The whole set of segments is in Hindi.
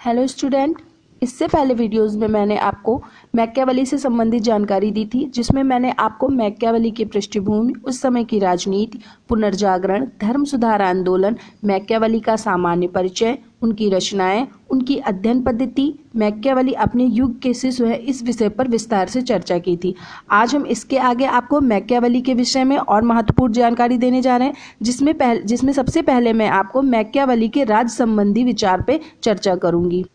हेलो स्टूडेंट, इससे पहले वीडियोस में मैंने आपको मैकियावेली से संबंधित जानकारी दी थी, जिसमें मैंने आपको मैकियावेली की पृष्ठभूमि, उस समय की राजनीति, पुनर्जागरण, धर्म सुधार आंदोलन, मैकियावेली का सामान्य परिचय, उनकी रचनाएं, उनकी अध्ययन पद्धति, मैकियावेली अपने युग के शिशु है, इस विषय पर विस्तार से चर्चा की थी। आज हम इसके आगे आपको मैकियावेली के विषय में और महत्वपूर्ण जानकारी देने जा रहे हैं, जिसमें सबसे पहले मैं आपको मैकियावेली के राज संबंधी विचार पे चर्चा करूंगी।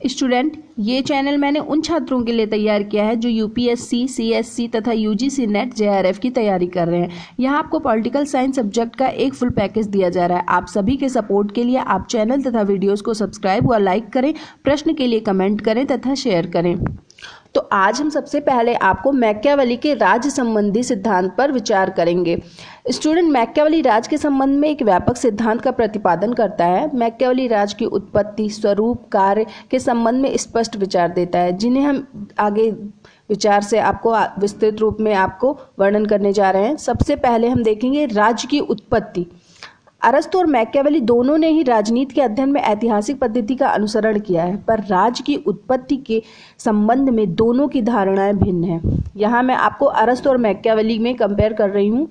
स्टूडेंट, ये चैनल मैंने उन छात्रों के लिए तैयार किया है जो यूपीएससी, सीएससी तथा यूजीसी नेट जेआरएफ की तैयारी कर रहे हैं। यहाँ आपको पॉलिटिकल साइंस सब्जेक्ट का एक फुल पैकेज दिया जा रहा है। आप सभी के सपोर्ट के लिए आप चैनल तथा वीडियोस को सब्सक्राइब व लाइक करें, प्रश्न के लिए कमेंट करें तथा शेयर करें। तो आज हम सबसे पहले आपको मैकियावेली के राज संबंधी सिद्धांत पर विचार करेंगे। स्टूडेंट, मैकियावेली राज के संबंध में एक व्यापक सिद्धांत का प्रतिपादन करता है। मैकियावेली राज की उत्पत्ति, स्वरूप, कार्य के संबंध में स्पष्ट विचार देता है, जिन्हें हम आगे विचार से आपको विस्तृत रूप में आपको वर्णन करने जा रहे हैं। सबसे पहले हम देखेंगे राज्य की उत्पत्ति। अरस्तु और मैकियावेली दोनों ने ही राजनीति के अध्ययन में ऐतिहासिक पद्धति का अनुसरण किया है, पर राज्य की उत्पत्ति के संबंध में दोनों की धारणाएं भिन्न हैं। यहाँ मैं आपको अरस्तु और मैकियावेली में कंपेयर कर रही हूँ।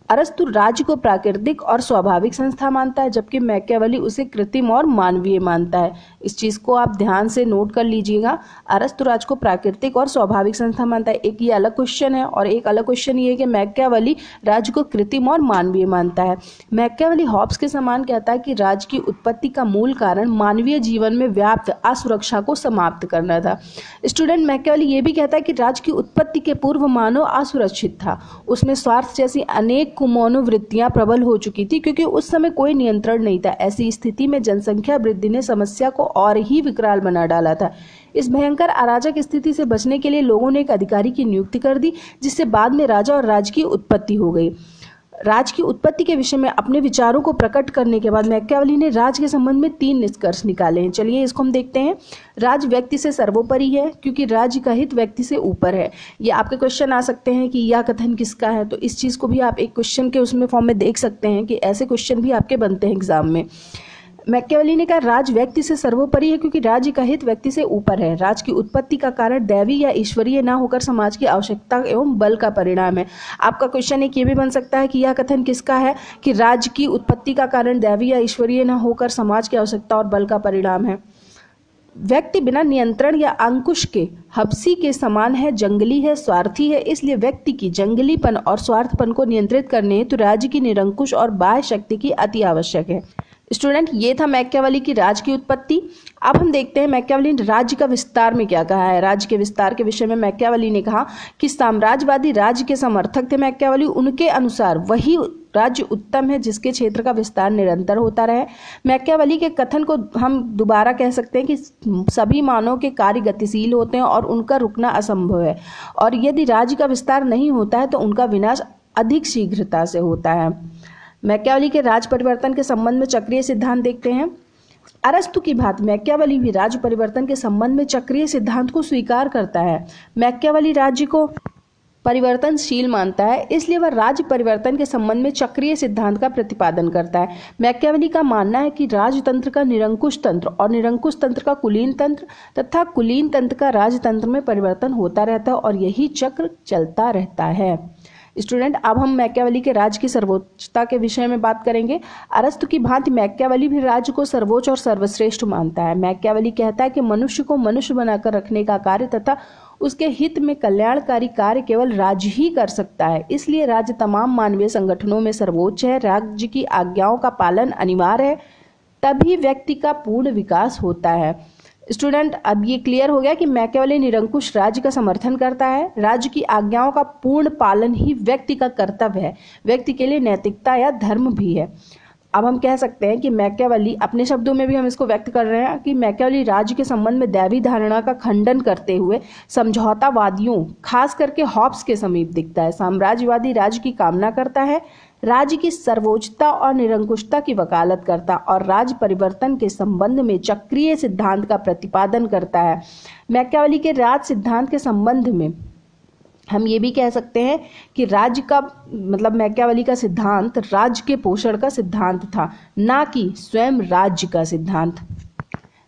अरस्तु राज्य को प्राकृतिक और स्वाभाविक संस्था मानता है, जबकि मैकियावेली उसे कृत्रिम और मानवीय मानता है। इस चीज को आप ध्यान से नोट कर लीजिएगा। अरस्तु राज्य को प्राकृतिक और स्वाभाविक संस्था मानता है, एक ये अलग क्वेश्चन है, और एक अलग क्वेश्चन ये है कि मैकियावेली राज्य को कृत्रिम और मानवीय मानता है। मैकियावेली हॉब्स के समान कहता है कि राज्य की उत्पत्ति का मूल कारण मानवीय जीवन में व्याप्त असुरक्षा को समाप्त करना था। स्टूडेंट, मैकियावेली ये भी कहता है कि राज्य की उत्पत्ति के पूर्व मानव असुरक्षित था, उसमें स्वार्थ जैसी अनेक मनोवृत्तियां प्रबल हो चुकी थी, क्योंकि उस समय कोई नियंत्रण नहीं था। ऐसी स्थिति में जनसंख्या वृद्धि ने समस्या को और ही विकराल बना डाला था। इस भयंकर अराजक स्थिति से बचने के लिए लोगों ने एक अधिकारी की नियुक्ति कर दी, जिससे बाद में राजा और राज्य की उत्पत्ति हो गई। राज्य की उत्पत्ति के विषय में अपने विचारों को प्रकट करने के बाद मैकियावेली ने राज्य के संबंध में 3 निष्कर्ष निकाले हैं। चलिए इसको हम देखते हैं। राज्य व्यक्ति से सर्वोपरि है, क्योंकि राज्य का हित व्यक्ति से ऊपर है। ये आपके क्वेश्चन आ सकते हैं कि यह कथन किसका है, तो इस चीज को भी आप एक क्वेश्चन के उसमें फॉर्म में देख सकते हैं कि ऐसे क्वेश्चन भी आपके बनते हैं एग्जाम में। मैकियावेली ने कहा राज्य व्यक्ति से सर्वोपरि है, क्योंकि राज्य का हित व्यक्ति से ऊपर है। राज्य की उत्पत्ति का कारण दैवी या ईश्वरीय न होकर समाज की आवश्यकता एवं बल का परिणाम है। आपका क्वेश्चन एक ये भी बन सकता है कि यह कथन किसका है, कि राज्य की उत्पत्ति का कारण दैवी या ईश्वरीय न होकर समाज की आवश्यकता और बल का परिणाम है। व्यक्ति बिना नियंत्रण या अंकुश के हबसी के समान है, जंगली है, स्वार्थी है। इसलिए व्यक्ति की जंगलीपन और स्वार्थपन को नियंत्रित करने हेतु राज्य की निरंकुश और बाह्य शक्ति की अति आवश्यक है। स्टूडेंट, ये था मैकियावेली की राज्य की उत्पत्ति। अब हम देखते हैं मैकियावेली ने राज्य का विस्तार में क्या कहा है। राज्य के विस्तार के विषय में मैकियावेली ने कहा कि साम्राज्यवादी राज्य के समर्थक थे मैकियावेली। उनके अनुसार वही राज्य उत्तम है जिसके क्षेत्र का विस्तार निरंतर होता रहे। मैकियावेली के कथन को हम दोबारा कह सकते हैं कि सभी मानव के कार्य गतिशील होते हैं और उनका रुकना असंभव है, और यदि राज्य का विस्तार नहीं होता है तो उनका विनाश अधिक शीघ्रता से होता है। मैकियावेली के राज परिवर्तन के संबंध में चक्रीय सिद्धांत देखते हैं। अरस्तु की भांति मैकियावेली भी राज्य परिवर्तन के संबंध में चक्रीय सिद्धांत को स्वीकार करता है। मैकियावेली राज्य को परिवर्तनशील मानता है, इसलिए वह राज्य परिवर्तन के संबंध में चक्रीय सिद्धांत का प्रतिपादन करता है। मैकियावेली का मानना है कि राजतंत्र का निरंकुश तंत्र और निरंकुश तंत्र का कुलीन तंत्र तथा कुलीन तंत्र का राजतंत्र में परिवर्तन होता रहता है, और यही चक्र चलता रहता है। स्टूडेंट, अब हम मैकियावेली के राज्य की सर्वोच्चता के विषय में बात करेंगे। अरस्तु की भांति मैकियावेली भी राज्य को सर्वोच्च और सर्वश्रेष्ठ मानता है। मैकियावेली कहता है कि मनुष्य को मनुष्य बनाकर रखने का कार्य तथा उसके हित में कल्याणकारी कार्य केवल राज्य ही कर सकता है। इसलिए राज्य तमाम मानवीय संगठनों में सर्वोच्च है। राज्य की आज्ञाओं का पालन अनिवार्य है, तभी व्यक्ति का पूर्ण विकास होता है। स्टूडेंट, अब ये क्लियर हो गया कि मैकियावेली निरंकुश राज्य का समर्थन करता है। राज्य की आज्ञाओं का पूर्ण पालन ही व्यक्ति का कर्तव्य है, व्यक्ति के लिए नैतिकता या धर्म भी है। अब हम कह सकते हैं कि मैकियावेली, अपने शब्दों में भी हम इसको व्यक्त कर रहे हैं कि मैकियावेली राज्य के संबंध में दैवी धारणा का खंडन करते हुए समझौतावादियों, खास करके हॉब्स के समीप दिखता है। साम्राज्यवादी राज्य की कामना करता है, राज्य की सर्वोच्चता और निरंकुशता की वकालत करता और राज्य परिवर्तन के संबंध में चक्रीय सिद्धांत का प्रतिपादन करता है। मैकियावेली के राज सिद्धांत के संबंध में हम ये भी कह सकते हैं कि राज्य का मतलब मैकियावेली का सिद्धांत राज्य के पोषण का सिद्धांत था, ना कि स्वयं राज्य का सिद्धांत।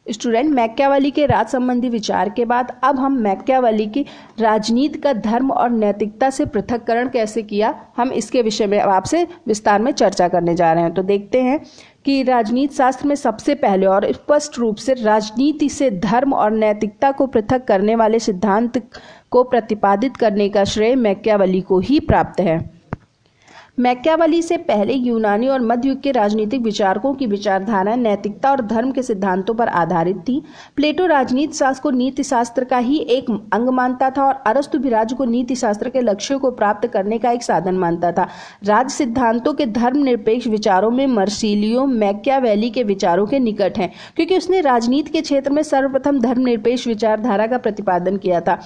स्टूडेंट, मैकियावेली के राज संबंधी विचार के बाद अब हम मैकियावेली की राजनीति का धर्म और नैतिकता से पृथक्करण कैसे किया, हम इसके विषय में आपसे विस्तार में चर्चा करने जा रहे हैं। तो देखते हैं कि राजनीति शास्त्र में सबसे पहले और स्पष्ट रूप से राजनीति से धर्म और नैतिकता को पृथक करने वाले सिद्धांत को प्रतिपादित करने का श्रेय मैकियावेली को ही प्राप्त है। मैकियावेली से पहले यूनानी और मध्य युग के राजनीतिक विचारकों की विचारधारा नैतिकता और धर्म के सिद्धांतों पर आधारित थी। प्लेटो राजनीति शास्त्र को नीति शास्त्र का ही एक अंग मानता था और अरस्तु भी राज्य को नीति शास्त्र के लक्ष्यों को प्राप्त करने का एक साधन मानता था। राज सिद्धांतों के धर्मनिरपेक्ष विचारों में मर्सिलियो मैकियावेली के विचारों के निकट है, क्योंकि उसने राजनीति के क्षेत्र में सर्वप्रथम धर्मनिरपेक्ष विचारधारा का प्रतिपादन किया था,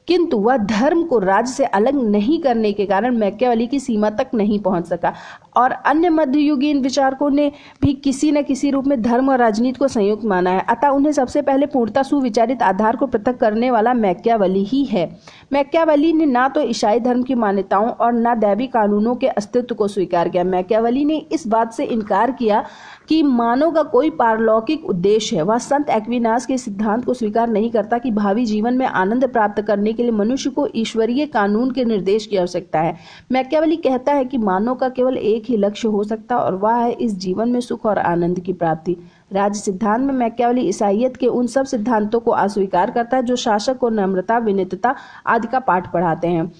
किंतु वह धर्म को राज्य से अलग नहीं करने के कारण मैकियावेली की सीमा तक नहीं पहुंच सका। और अन्य मध्ययुगीन विचारकों ने भी किसी न किसी रूप में धर्म और राजनीति को संयुक्त माना है, अतः उन्हें सबसे पहले पूर्णतः सुविचारित आधार को पृथक करने वाला मैकियावेली ही है। मैकियावेली ने ना तो ईसाई धर्म की मान्यताओं और न दैवी कानूनों के अस्तित्व को स्वीकार किया। मैकियावेली ने इस बात से इनकार किया कि मानव का कोई पारलौकिक उद्देश्य है। वह संत एक्विनास के सिद्धांत को स्वीकार नहीं करता कि भावी जीवन में आनंद प्राप्त करने के लिए मनुष्य को ईश्वरीय कानून के निर्देश की आवश्यकता है। मैकियावेली कहता है कि मानव का केवल एक ही लक्ष्य हो सकता है और वह है इस जीवन में सुख और आनंद की प्राप्ति। राज्य सिद्धांत में मैकियावेली ईसाईयत के उन सब सिद्धांतों को अस्वीकार करता है जो शासक को नम्रता, विनीतता आदि का पाठ पढ़ाते हैं।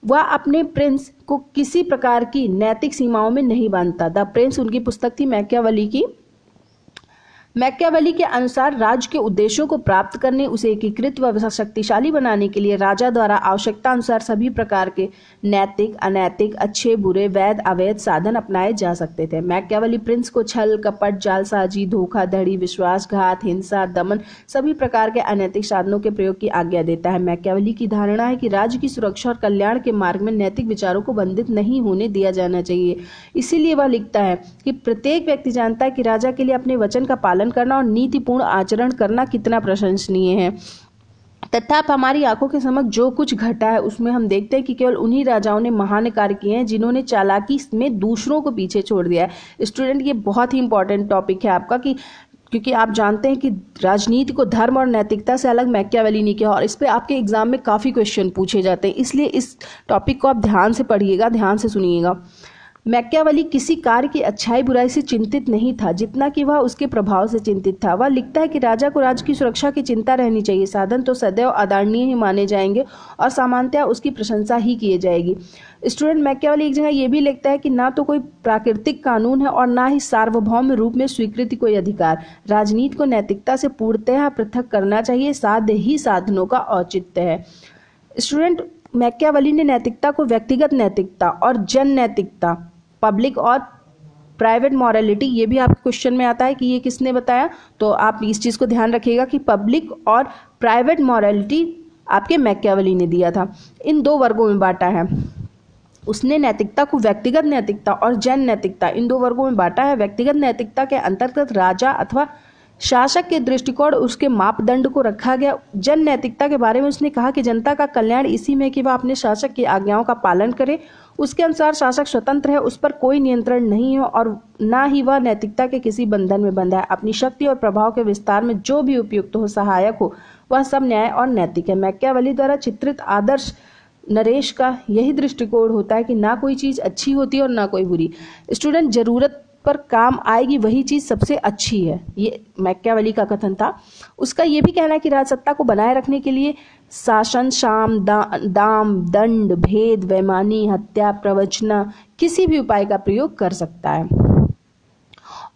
वह अपने प्रिंस को किसी प्रकार की नैतिक सीमाओं में नहीं बांधता। द प्रिंस उनकी पुस्तक थी मैकियावेली की। मैकियावेली के अनुसार राज्य के उद्देश्यों को प्राप्त करने, उसे एकीकृत व शक्तिशाली बनाने के लिए राजा द्वारा आवश्यकता अनुसार सभी प्रकार के नैतिक, अनैतिक, अच्छे, बुरे, वैध, अवैध साधन अपनाए जा सकते थे। मैकियावेली प्रिंस को छल, कपट, जालसाजी, धोखाधड़ी, विश्वासघात, हिंसा, दमन सभी प्रकार के अनैतिक साधनों के प्रयोग की आज्ञा देता है। मैकियावेली की धारणा है कि राज्य की सुरक्षा और कल्याण के मार्ग में नैतिक विचारों को बंधित नहीं होने दिया जाना चाहिए। इसीलिए वह लिखता है कि प्रत्येक व्यक्ति जानता है कि राजा के लिए अपने वचन का पालन करना और नीतिपूर्ण आचरण करना कितना प्रशंसनीय है। तथा हमारी आंखों के समक्ष जो कुछ घटा है उसमें हम देखते हैं कि केवल उन्हीं राजाओं ने महान कार्य किए हैं जिन्होंने चालाकी में दूसरों को पीछे छोड़ दिया है। स्टूडेंट, ये बहुत ही इंपॉर्टेंट टॉपिक है आपका, कि क्योंकि आप जानते हैं कि राजनीति को धर्म और नैतिकता से अलग मैकियावेली ने किया और इस पे आपके एग्जाम में काफ़ी क्वेश्चन पूछे जाते हैं, इसलिए इस टॉपिक को आप ध्यान से पढ़िएगा, ध्यान से सुनिएगा। मैकियावेली किसी कार्य की अच्छाई बुराई से चिंतित नहीं था जितना कि वह उसके प्रभाव से चिंतित था। वह लिखता है कि राजा को राज्य की सुरक्षा की चिंता रहनी चाहिए, साधन तो सदैव आदरणीय ही माने जाएंगे और सामान्यतः उसकी प्रशंसा ही की जाएगी। स्टूडेंट, मैकियावेली एक जगह ये भी लिखता है कि ना तो कोई प्राकृतिक कानून है और ना ही सार्वभौम रूप में स्वीकृति कोई अधिकार। राजनीति को नैतिकता से पूर्णतः पृथक करना चाहिए, साध्य ही साधनों का औचित्य है। स्टूडेंट, मैकियावेली ने नैतिकता को व्यक्तिगत नैतिकता और जन नैतिकता, पब्लिक और प्राइवेट मॉरलिटी, ये भी आपके क्वेश्चन में आता है कि ये किसने बताया, तो आप इस चीज़ को ध्यान रखिएगा कि पब्लिक और प्राइवेट मॉरलिटी आपके मैकियावेली ने दिया था। इन दो वर्गों में बांटा है उसने नैतिकता को। व्यक्तिगत नैतिकता और जन नैतिकता इन दो वर्गों में बांटा है। व्यक्तिगत नैतिकता के अंतर्गत राजा अथवा शासक के दृष्टिकोण, उसके मापदंड को रखा गया। जन नैतिकता के बारे में उसने कहा कि जनता का कल्याण इसी में कि वह अपने शासक की आज्ञाओं का पालन करे। उसके अनुसार शासक स्वतंत्र है, उस पर कोई नियंत्रण नहीं है और ना ही वह नैतिकता के किसी बंधन में बंधा है। अपनी शक्ति और प्रभाव के विस्तार में जो भी उपयुक्त हो, सहायक हो, वह सब न्याय और नैतिक है। मैकियावेली द्वारा चित्रित आदर्श नरेश का यही दृष्टिकोण होता है कि ना कोई चीज़ अच्छी होती है और ना कोई बुरी। स्टूडेंट, जरूरत पर काम आएगी वही चीज़ सबसे अच्छी है, ये मैकियावेली का कथन था। उसका ये भी कहना है कि राजसत्ता को बनाए रखने के लिए शासन, शाम, दाम, दंड, भेद, वैमानी, हत्या, प्रवचना किसी भी उपाय का प्रयोग कर सकता है।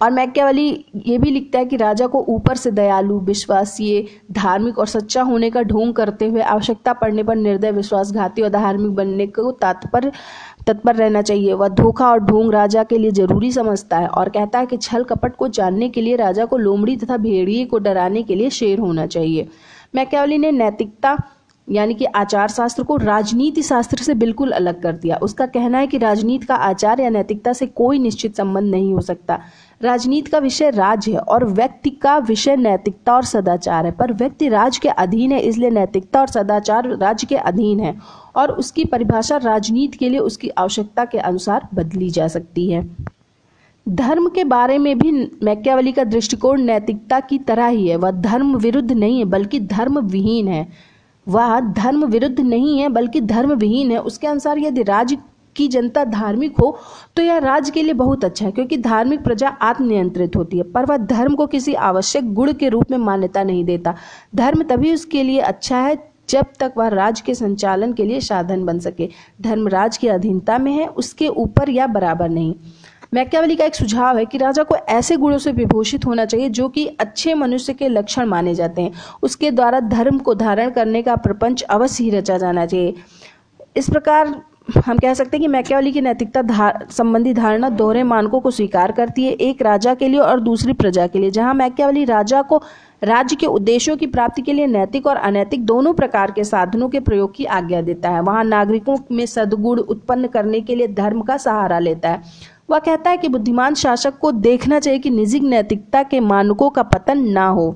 और मैकियावेली ये भी लिखता है कि राजा को ऊपर से दयालु, विश्वासीय, धार्मिक और सच्चा होने का ढोंग करते हुए आवश्यकता पड़ने पर निर्दय, विश्वासघाती और धार्मिक बनने को तत्पर रहना चाहिए। वह धोखा और ढोंग राजा के लिए जरूरी समझता है और कहता है कि छल कपट को जानने के लिए राजा को लोमड़ी तथा भेड़िए को डराने के लिए शेर होना चाहिए। मैकियावेली ने नैतिकता यानी कि आचार शास्त्र को राजनीति शास्त्र से बिल्कुल अलग कर दिया। उसका कहना है कि राजनीति का आचार या नैतिकता से कोई निश्चित संबंध नहीं हो सकता। राजनीति का विषय राज है और व्यक्ति का विषय नैतिकता और सदाचार है, पर व्यक्ति राज के अधीन है, इसलिए नैतिकता और सदाचार राज्य के अधीन है और उसकी परिभाषा राजनीति के लिए उसकी आवश्यकता के अनुसार बदली जा सकती है। धर्म के बारे में भी मैकियावेली का दृष्टिकोण नैतिकता की तरह ही है। वह धर्म विरुद्ध नहीं है बल्कि धर्म विहीन है। वह धर्म विरुद्ध नहीं है बल्कि धर्म विहीन है। उसके अनुसार यदि राज्य की जनता धार्मिक हो तो यह राज्य के लिए बहुत अच्छा है, क्योंकि धार्मिक प्रजा आत्मनियंत्रित होती है। पर वह धर्म को किसी आवश्यक गुण के रूप में मान्यता नहीं देता। धर्म तभी उसके लिए अच्छा है जब तक वह राज्य के संचालन के लिए साधन बन सके। धर्म राज्य की अधीनता में है, उसके ऊपर या बराबर नहीं। मैकियावेली का एक सुझाव है कि राजा को ऐसे गुणों से विभूषित होना चाहिए जो कि अच्छे मनुष्य के लक्षण माने जाते हैं। उसके द्वारा धर्म को धारण करने का प्रपंच अवश्य ही रचा जाना चाहिए। इस प्रकार हम कह सकते हैं कि मैकियावेली की नैतिकता संबंधी धारणा दोहरे मानकों को स्वीकार करती है, एक राजा के लिए और दूसरी प्रजा के लिए। जहां मैकियावेली राजा को राज्य के उद्देश्यों की प्राप्ति के लिए नैतिक और अनैतिक दोनों प्रकार के साधनों के प्रयोग की आज्ञा देता है, वहां नागरिकों में सद्गुण उत्पन्न करने के लिए धर्म का सहारा लेता है। वह कहता है कि बुद्धिमान शासक को देखना चाहिए कि निजी नैतिकता के मानकों का पतन ना हो।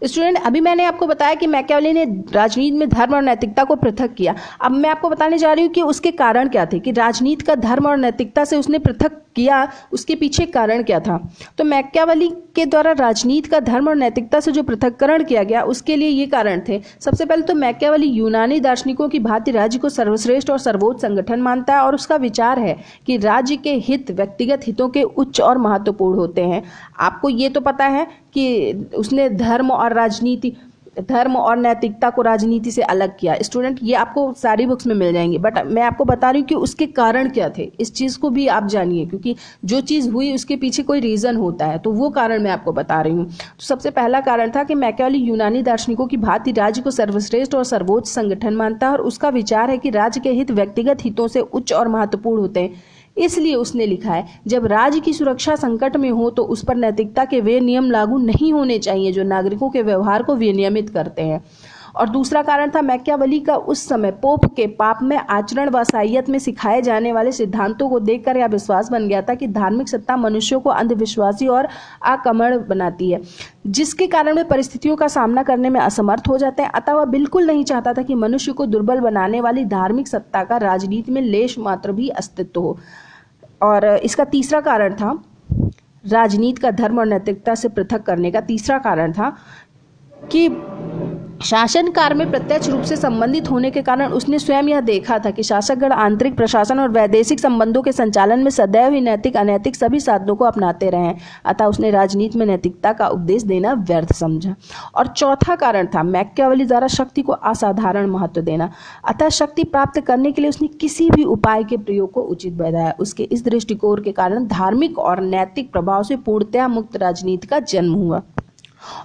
स्टूडेंट, अभी मैंने आपको बताया कि मैकियावेली ने राजनीति में धर्म और नैतिकता को पृथक किया। अब मैं आपको बताने जा रही हूँ कि उसके कारण क्या थे, कि राजनीति का धर्म और नैतिकता से उसने पृथक किया, उसके पीछे कारण क्या था। तो मैकियावेली के द्वारा राजनीति का धर्म और नैतिकता से जो पृथक्करण किया गया उसके लिए ये कारण थे। सबसे पहले तो मैकियावेली यूनानी दार्शनिकों की भांति राज्य को सर्वश्रेष्ठ और सर्वोच्च संगठन मानता है, और उसका विचार है कि राज्य के हित व्यक्तिगत हितों के उच्च और महत्वपूर्ण होते हैं। आपको ये तो पता है कि उसने धर्म और नैतिकता को राजनीति से अलग किया। स्टूडेंट, ये आपको सारी बुक्स में मिल जाएंगी, बट मैं आपको बता रही हूँ कि उसके कारण क्या थे। इस चीज़ को भी आप जानिए, क्योंकि जो चीज़ हुई उसके पीछे कोई रीज़न होता है, तो वो कारण मैं आपको बता रही हूँ। तो सबसे पहला कारण था कि मैकियावेली यूनानी दार्शनिकों की भांति राज्य को सर्वश्रेष्ठ और सर्वोच्च संगठन मानता है, और उसका विचार है कि राज्य के हित व्यक्तिगत हितों से उच्च और महत्वपूर्ण होते हैं। इसलिए उसने लिखा है, जब राज्य की सुरक्षा संकट में हो तो उस पर नैतिकता के वे नियम लागू नहीं होने चाहिए जो नागरिकों के व्यवहार को विनियमित करते हैं। और दूसरा कारण था मैकियावेली का उस समय पोप के पाप में आचरण व ईसाईयत में सिखाए जाने वाले सिद्धांतों को देखकर यह विश्वास बन गया था कि धार्मिक सत्ता मनुष्यों को अंधविश्वासी और आकर्मण बनाती है, जिसके कारण वे परिस्थितियों का सामना करने में असमर्थ हो जाते हैं। अतः वह बिल्कुल नहीं चाहता था कि मनुष्य को दुर्बल बनाने वाली धार्मिक सत्ता का राजनीति में लेश मात्र भी अस्तित्व हो। और इसका तीसरा कारण था, राजनीति का धर्म और नैतिकता से पृथक करने का तीसरा कारण था कि शासन कार्य में प्रत्यक्ष रूप से संबंधित होने के कारण उसने स्वयं यह देखा था कि शासकगण आंतरिक प्रशासन और वैदेशिक संबंधों के संचालन में सदैव ही नैतिक अनैतिक सभी साधनों को अपनाते रहे हैं। अतः उसने राजनीति में नैतिकता का उपदेश देना व्यर्थ समझा। और चौथा कारण था मैकियावेली द्वारा शक्ति को असाधारण महत्व देना। अतः शक्ति प्राप्त करने के लिए उसने किसी भी उपाय के प्रयोग को उचित बताया। उसके इस दृष्टिकोण के कारण धार्मिक और नैतिक प्रभाव से पूर्णतया मुक्त राजनीति का जन्म हुआ।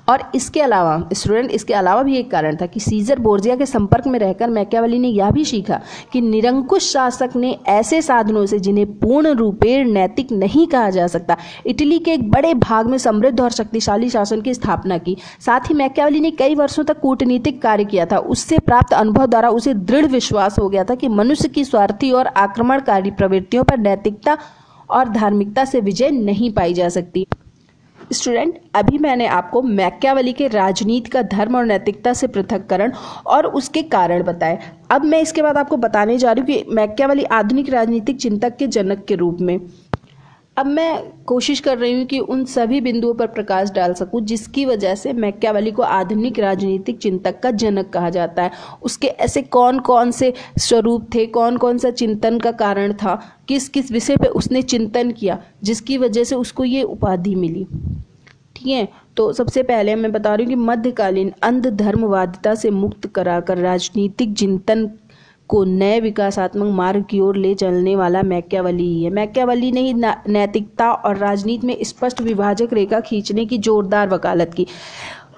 और इसके अलावा स्टूडेंट, इसके अलावा भी एक कारण था कि सीजर बोर्जिया के संपर्क में रहकर मैकियावेली ने यह भी सीखा कि निरंकुश शासक ने ऐसे साधनों से जिन्हें पूर्ण रूपेण नैतिक नहीं कहा जा सकता, इटली के एक बड़े भाग में समृद्ध और शक्तिशाली शासन की स्थापना की। साथ ही मैकियावेली ने कई वर्षों तक कूटनीतिक कार्य किया था। उससे प्राप्त अनुभव द्वारा उसे दृढ़ विश्वास हो गया था कि मनुष्य की स्वार्थी और आक्रमणकारी प्रवृत्तियों पर नैतिकता और धार्मिकता से विजय नहीं पाई जा सकती। स्टूडेंट, अभी मैंने आपको मैकियावेली के राजनीति का धर्म और नैतिकता से पृथक्करण और उसके कारण बताए। अब मैं इसके बाद आपको बताने जा रही हूँ कि मैकियावेली आधुनिक राजनीतिक चिंतक के जनक के रूप में। अब मैं कोशिश कर रही हूँ कि उन सभी बिंदुओं पर प्रकाश डाल सकूँ जिसकी वजह से मैकियावेली को आधुनिक राजनीतिक चिंतक का जनक कहा जाता है। उसके ऐसे कौन कौन से स्वरूप थे, कौन कौन सा चिंतन का कारण था, किस किस विषय पे उसने चिंतन किया जिसकी वजह से उसको ये उपाधि मिली। ठीक है, तो सबसे पहले मैं बता रही हूँ कि मध्यकालीन अंध धर्मवादिता से मुक्त कराकर राजनीतिक चिंतन को नए विकासात्मक मार्ग की ओर ले चलने वाला मैकियावेली ही है। मैकियावेली ने ही नैतिकता और राजनीति में स्पष्ट विभाजक रेखा खींचने की जोरदार वकालत की।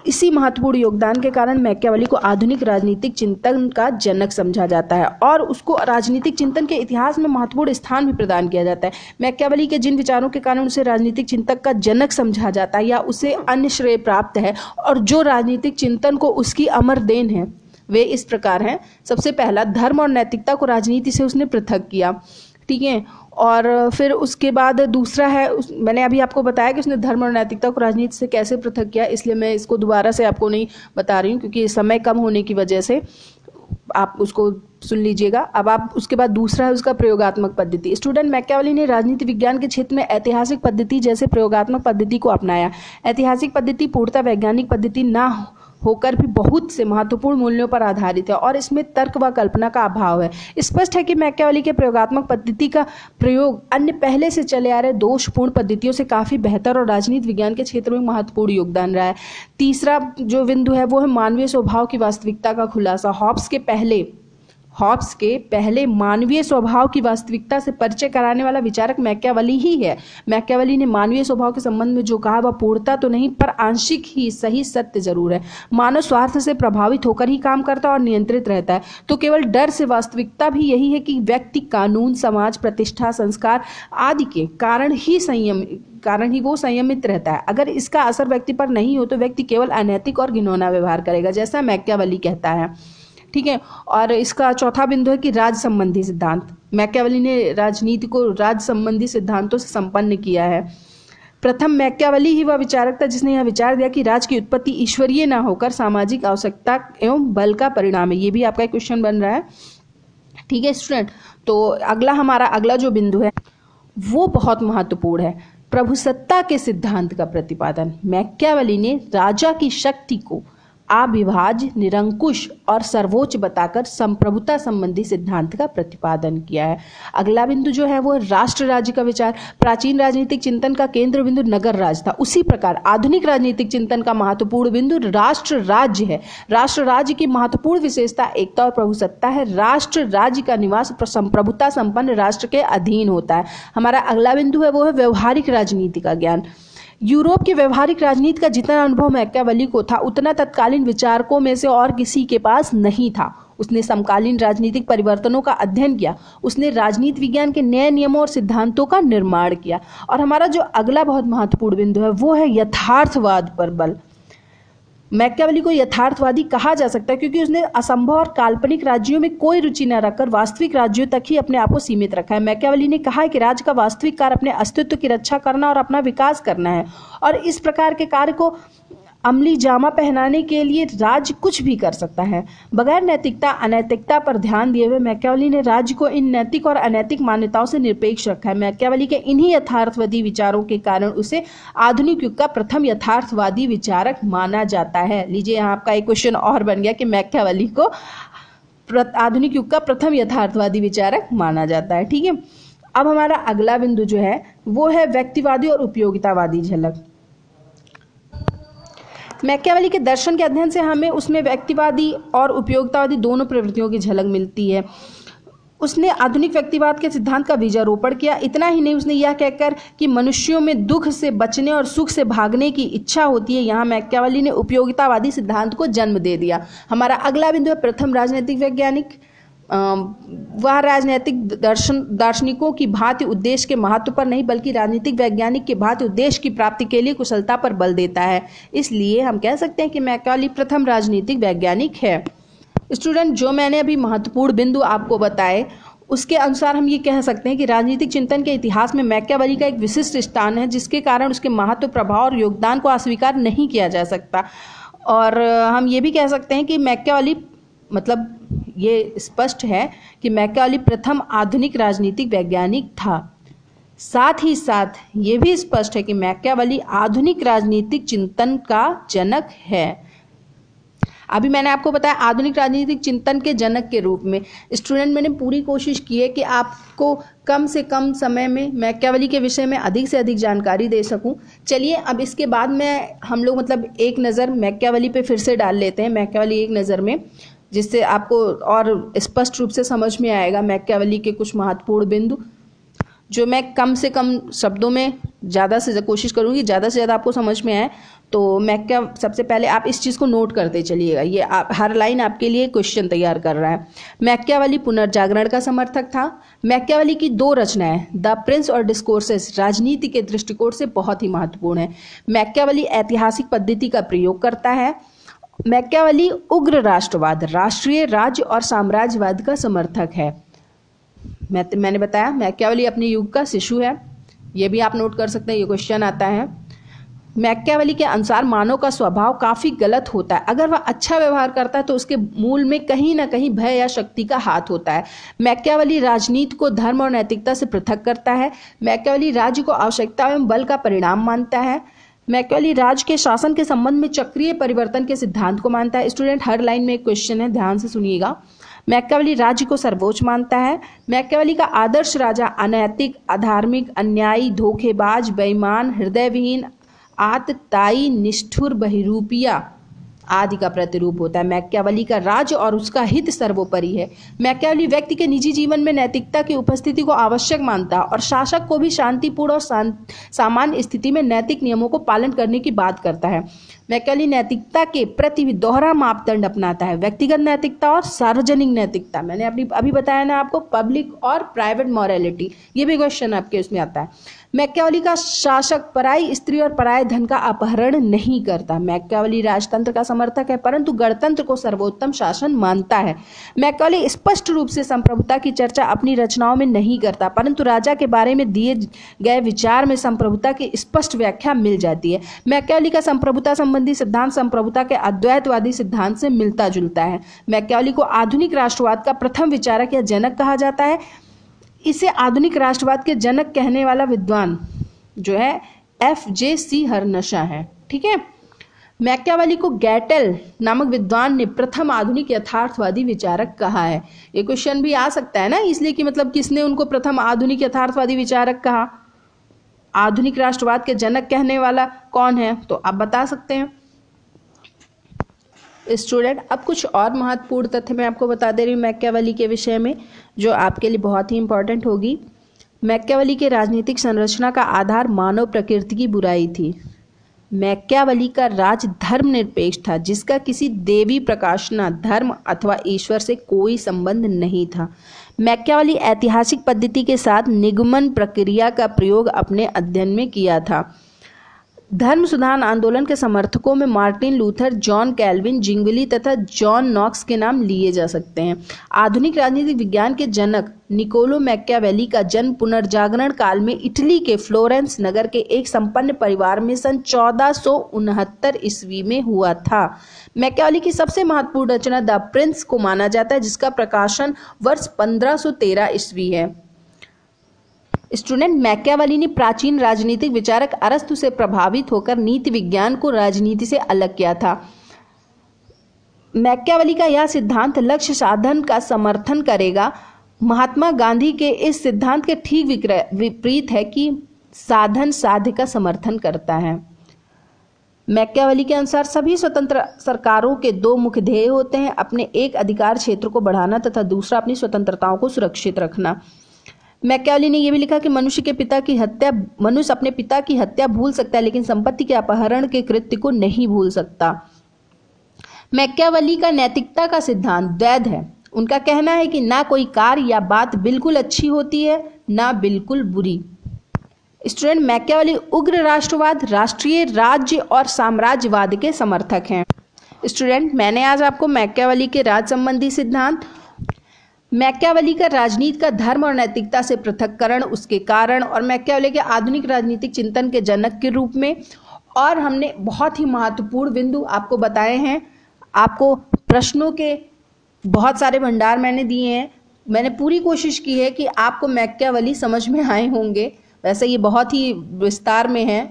इसी महत्वपूर्ण योगदान के कारण मैकियावेली को आधुनिक राजनीतिक चिंतन का जनक समझा जाता है और उसको राजनीतिक चिंतन के इतिहास में महत्वपूर्ण स्थान भी प्रदान किया जाता है। मैकियावेली के जिन विचारों के कारण उसे राजनीतिक चिंतक का जनक समझा जाता है या उसे अन्य श्रेय प्राप्त है और जो राजनीतिक चिंतन को उसकी अमर देन है, वे इस प्रकार हैं। सबसे पहला, धर्म और नैतिकता को राजनीति से उसने पृथक किया। ठीक है, और फिर उसके बाद दूसरा है, मैंने अभी आपको बताया कि उसने धर्म और नैतिकता को राजनीति से कैसे पृथक किया, इसलिए मैं इसको दोबारा से आपको नहीं बता रही हूँ क्योंकि समय कम होने की वजह से। आप उसको सुन लीजिएगा। अब आप उसके बाद दूसरा है उसका प्रयोगात्मक पद्धति। स्टूडेंट, मैकियावेली ने राजनीति विज्ञान के क्षेत्र में ऐतिहासिक पद्धति जैसे प्रयोगात्मक पद्धति को अपनाया। ऐतिहासिक पद्धति पूर्णतः वैज्ञानिक पद्धति ना होकर भी बहुत से महत्वपूर्ण मूल्यों पर आधारित है और इसमें तर्क व कल्पना का अभाव है। स्पष्ट है कि मैकियावेली के प्रयोगात्मक पद्धति का प्रयोग अन्य पहले से चले आ रहे दोषपूर्ण पद्धतियों से काफी बेहतर और राजनीति विज्ञान के क्षेत्र में महत्वपूर्ण योगदान रहा है। तीसरा जो बिंदु है वो है मानवीय स्वभाव की वास्तविकता का खुलासा। हॉब्स के पहले मानवीय स्वभाव की वास्तविकता से परिचय कराने वाला विचारक मैकियावेली ही है। मैकियावेली ने मानवीय स्वभाव के संबंध में जो कहा वह पूर्णता तो नहीं पर आंशिक ही सही सत्य जरूर है। मानव स्वार्थ से प्रभावित होकर ही काम करता और नियंत्रित रहता है, तो केवल डर से। वास्तविकता भी यही है कि व्यक्ति कानून, समाज, प्रतिष्ठा, संस्कार आदि के कारण ही वो संयमित रहता है। अगर इसका असर व्यक्ति पर नहीं हो तो व्यक्ति केवल अनैतिक और घिनौना व्यवहार करेगा, जैसा मैकियावेली कहता है। ठीक है। और इसका चौथा बिंदु है कि राज्य संबंधी सिद्धांत। मैकियावेली ने राजनीति को राज्य संबंधी सिद्धांतों से संपन्न किया है। प्रथम मैकियावेली ही वह विचारक था जिसने यह विचार दिया कि राज्य की उत्पत्ति ईश्वरीय न होकर सामाजिक आवश्यकता एवं बल का परिणाम है। ये भी आपका एक क्वेश्चन बन रहा है। ठीक है स्टूडेंट, तो हमारा अगला जो बिंदु है वो बहुत महत्वपूर्ण है, प्रभुसत्ता के सिद्धांत का प्रतिपादन। मैकियावेली ने राजा की शक्ति को अविभाज्य, निरंकुश और सर्वोच्च बताकर संप्रभुता संबंधी सिद्धांत का प्रतिपादन किया है। अगला बिंदु जो है वो राष्ट्र राज्य का विचार। प्राचीन राजनीतिक चिंतन का केंद्र बिंदु नगर राज था, उसी प्रकार आधुनिक राजनीतिक चिंतन का महत्वपूर्ण बिंदु राष्ट्र राज्य है। राष्ट्र राज्य की महत्वपूर्ण विशेषता एकता और प्रभुसत्ता है। राष्ट्र राज्य का निवास संप्रभुता संपन्न राष्ट्र के अधीन होता है। हमारा अगला बिंदु है वो है व्यवहारिक राजनीति का ज्ञान। यूरोप की व्यवहारिक राजनीति का जितना अनुभव मैकियावेली को था उतना तत्कालीन विचारकों में से और किसी के पास नहीं था। उसने समकालीन राजनीतिक परिवर्तनों का अध्ययन किया, उसने राजनीति विज्ञान के नए नियमों और सिद्धांतों का निर्माण किया। और हमारा जो अगला बहुत महत्वपूर्ण बिंदु है वो है यथार्थवाद पर बल। मैकियावेली को यथार्थवादी कहा जा सकता है क्योंकि उसने असंभव और काल्पनिक राज्यों में कोई रुचि न रखकर वास्तविक राज्यों तक ही अपने आप को सीमित रखा है। मैकियावेली ने कहा है कि राज्य का वास्तविक कार्य अपने अस्तित्व की रक्षा करना और अपना विकास करना है, और इस प्रकार के कार्य को अमली जामा पहनाने के लिए राज्य कुछ भी कर सकता है। बगैर नैतिकता अनैतिकता पर ध्यान दिए हुए मैकियावेली ने राज्य को इन नैतिक और अनैतिक मान्यताओं से निरपेक्ष रखा है। मैकियावेली के इन्हीं यथार्थवादी विचारों के कारण उसे आधुनिक युग का प्रथम यथार्थवादी विचारक माना जाता है। लीजिए, यहाँ आपका एक क्वेश्चन और बन गया कि मैकियावेली को आधुनिक युग का प्रथम यथार्थवादी विचारक माना जाता है। ठीक है। अब हमारा अगला बिंदु जो है वो है व्यक्तिवादी और उपयोगितावादी झलक। मैकियावेली के दर्शन के अध्ययन से हमें उसमें व्यक्तिवादी और उपयोगितावादी दोनों प्रवृत्तियों की झलक मिलती है। उसने आधुनिक व्यक्तिवाद के सिद्धांत का बीजारोपण किया। इतना ही नहीं, उसने यह कहकर कि मनुष्यों में दुख से बचने और सुख से भागने की इच्छा होती है, यहाँ मैकियावेली ने उपयोगितावादी सिद्धांत को जन्म दे दिया। हमारा अगला बिंदु है प्रथम राजनीतिक वैज्ञानिक। वह राजनीतिक दार्शनिकों की भांति उद्देश्य के महत्व पर नहीं बल्कि राजनीतिक वैज्ञानिक की भांति उद्देश्य की प्राप्ति के लिए कुशलता पर बल देता है। इसलिए हम कह सकते हैं कि मैकियावेली प्रथम राजनीतिक वैज्ञानिक है। स्टूडेंट, जो मैंने अभी महत्वपूर्ण बिंदु आपको बताए उसके अनुसार हम ये कह सकते हैं कि राजनीतिक चिंतन के इतिहास में मैकियावेली का एक विशिष्ट स्थान है, जिसके कारण उसके महत्व, प्रभाव और योगदान को अस्वीकार नहीं किया जा सकता। और हम ये भी कह सकते हैं कि मैकियावेली ये स्पष्ट है कि मैकियावेली प्रथम आधुनिक राजनीतिक वैज्ञानिक था। साथ ही साथ ये भी स्पष्ट है कि मैकियावेली आधुनिक राजनीतिक चिंतन का जनक है। अभी मैंने आपको बताया आधुनिक राजनीतिक चिंतन के जनक के रूप में। स्टूडेंट, मैंने पूरी कोशिश की है कि आपको कम से कम समय में मैकियावेली के विषय में अधिक से अधिक जानकारी दे सकूं। चलिए, अब इसके बाद में हम लोग एक नज़र मैकियावेली पे फिर से डाल लेते हैं, मैकियावेली एक नज़र में, जिससे आपको और स्पष्ट रूप से समझ में आएगा मैकियावेली के कुछ महत्वपूर्ण बिंदु, जो मैं कम से कम शब्दों में ज़्यादा से कोशिश करूँगी ज़्यादा से ज़्यादा आपको समझ में आए। तो सबसे पहले आप इस चीज़ को नोट करते चलिएगा। ये हर लाइन आपके लिए क्वेश्चन तैयार कर रहा है। मैकियावेली पुनर्जागरण का समर्थक था। मैकियावेली की 2 रचनाएं द प्रिंस और डिस्कोर्सेस राजनीति के दृष्टिकोण से बहुत ही महत्वपूर्ण है। मैकियावेली ऐतिहासिक पद्धति का प्रयोग करता है। मैकियावेली उग्र राष्ट्रवाद, राष्ट्रीय राज्य और साम्राज्यवाद का समर्थक है। मैंने बताया मैकियावेली अपने युग का शिशु है, ये भी आप नोट कर सकते हैं, ये क्वेश्चन आता है। मैकियावेली के अनुसार मानव का स्वभाव काफी गलत होता है। अगर वह अच्छा व्यवहार करता है तो उसके मूल में कहीं ना कहीं भय या शक्ति का हाथ होता है। मैकियावेली राजनीति को धर्म और नैतिकता से पृथक करता है। मैकियावेली राज्य को आवश्यकता एवं बल का परिणाम मानता है। मैकियावेली राज्य के शासन के संबंध में चक्रीय परिवर्तन के सिद्धांत को मानता है। स्टूडेंट, हर लाइन में एक क्वेश्चन है, ध्यान से सुनिएगा। मैकियावेली राज्य को सर्वोच्च मानता है। मैकियावेली का आदर्श राजा अनैतिक, अधार्मिक, अन्यायी, धोखेबाज, बेईमान, हृदयविहीन, आतताई, निष्ठुर, बहिरूपिया आदि का प्रतिरूप होता है। मैकियावेली का राज्य और उसका हित सर्वोपरि है। मैकियावेली व्यक्ति के निजी जीवन में नैतिकता की उपस्थिति को आवश्यक मानता है और शासक को भी शांतिपूर्ण और सामान्य स्थिति में नैतिक नियमों को पालन करने की बात करता है। मैकियावेली नैतिकता के प्रति दोहरा मापदंड अपनाता है, व्यक्तिगत नैतिकता और सार्वजनिक नैतिकता। मैंने अभी बताया ना आपको, पब्लिक और प्राइवेट मॉरलिटी, ये भी क्वेश्चन आपके उसमें आता है। मैकियावेली का शासक पराई स्त्री और पराये धन का अपहरण नहीं करता। मैकियावेली राजतंत्र का समर्थक है परंतु गणतंत्र को सर्वोत्तम शासन मानता है। मैकियावेली स्पष्ट रूप से संप्रभुता की चर्चा अपनी रचनाओं में नहीं करता परंतु राजा के बारे में दिए गए विचार में संप्रभुता की स्पष्ट व्याख्या मिल जाती है। मैकियावेली का संप्रभुता संबंधी सिद्धांत संप्रभुता के अद्वैतवादी सिद्धांत से मिलता जुलता है। मैकियावेली को आधुनिक राष्ट्रवाद का प्रथम विचारक या जनक कहा जाता है। इसे आधुनिक राष्ट्रवाद के जनक कहने वाला विद्वान जो है F.J.C. हरनशा है। ठीक है। मैकियावेली को गैटेल नामक विद्वान ने प्रथम आधुनिक यथार्थवादी विचारक कहा है। ये क्वेश्चन भी आ सकता है ना, इसलिए कि मतलब किसने उनको प्रथम आधुनिक यथार्थवादी विचारक कहा, आधुनिक राष्ट्रवाद के जनक कहने वाला कौन है, तो आप बता सकते हैं। स्टूडेंट, अब कुछ और महत्वपूर्ण तथ्य मैं आपको बता दे रही हूँ मैकियावेली के विषय में, जो आपके लिए बहुत ही इंपॉर्टेंट होगी। मैकियावेली के राजनीतिक संरचना का आधार मानव प्रकृति की बुराई थी। मैकियावेली का राज धर्मनिरपेक्ष था, जिसका किसी देवी प्रकाशना, धर्म अथवा ईश्वर से कोई संबंध नहीं था। मैकियावेली ऐतिहासिक पद्धति के साथ निगमन प्रक्रिया का प्रयोग अपने अध्ययन में किया था। धर्म सुधार आंदोलन के समर्थकों में Martin Luther, John Calvin, Zhengli तथा जॉन नॉक्स के नाम लिए जा सकते हैं। आधुनिक राजनीतिक विज्ञान के जनक निकोलो मैकियावेली का जन्म पुनर्जागरण काल में इटली के फ्लोरेंस नगर के एक संपन्न परिवार में सन 1469 ईस्वी में हुआ था। मैकियावेली की सबसे महत्वपूर्ण रचना द प्रिंस को माना जाता है, जिसका प्रकाशन वर्ष 1513 ईस्वी है। स्टूडेंट, मैकियावेली ने प्राचीन राजनीतिक विचारक अरस्तु से प्रभावित होकर नीति विज्ञान को राजनीति से अलग किया था। मैकियावेली का यह सिद्धांत लक्ष्य साधन का समर्थन करेगा। महात्मा गांधी के इस सिद्धांत के ठीक विपरीत है कि साधन साध्य का समर्थन करता है। मैकियावेली के अनुसार सभी स्वतंत्र सरकारों के दो मुख्य ध्येय होते हैं, अपने एक अधिकार क्षेत्र को बढ़ाना तथा दूसरा अपनी स्वतंत्रताओं को सुरक्षित रखना। मैकियावेली ने यह भी लिखा कि मनुष्य अपने पिता की हत्या भूल सकता है लेकिन संपत्ति के अपहरण के कृत्य को नहीं भूल सकता। मैकियावेली का नैतिकता का सिद्धांत द्वैध है। उनका कहना है कि ना कोई कार्य या बात बिल्कुल अच्छी होती है, ना बिल्कुल बुरी। स्टूडेंट, मैकियावेली उग्र राष्ट्रवाद, राष्ट्रीय राज्य और साम्राज्यवाद के समर्थक हैं। स्टूडेंट, मैंने आज आपको मैकियावेली के राज संबंधी सिद्धांत, मैकियावेली का राजनीति का धर्म और नैतिकता से पृथक्करण, उसके कारण और मैकियावेली के आधुनिक राजनीतिक चिंतन के जनक के रूप में, और हमने बहुत ही महत्वपूर्ण बिंदु आपको बताए हैं। आपको प्रश्नों के बहुत सारे भंडार मैंने दिए हैं। मैंने पूरी कोशिश की है कि आपको मैकियावेली समझ में आए होंगे। वैसे ये बहुत ही विस्तार में है।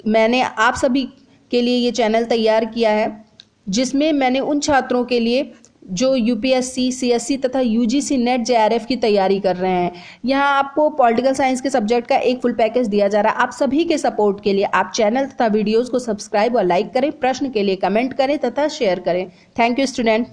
मैंने आप सभी के लिए ये चैनल तैयार किया है, जिसमें मैंने उन छात्रों के लिए जो यूपीएससी, सीएससी तथा यूजीसी नेट जेआरएफ की तैयारी कर रहे हैं, यहाँ आपको पॉलिटिकल साइंस के सब्जेक्ट का एक फुल पैकेज दिया जा रहा है। आप सभी के सपोर्ट के लिए आप चैनल तथा वीडियोस को सब्सक्राइब और लाइक करें, प्रश्न के लिए कमेंट करें तथा शेयर करें। Thank you student.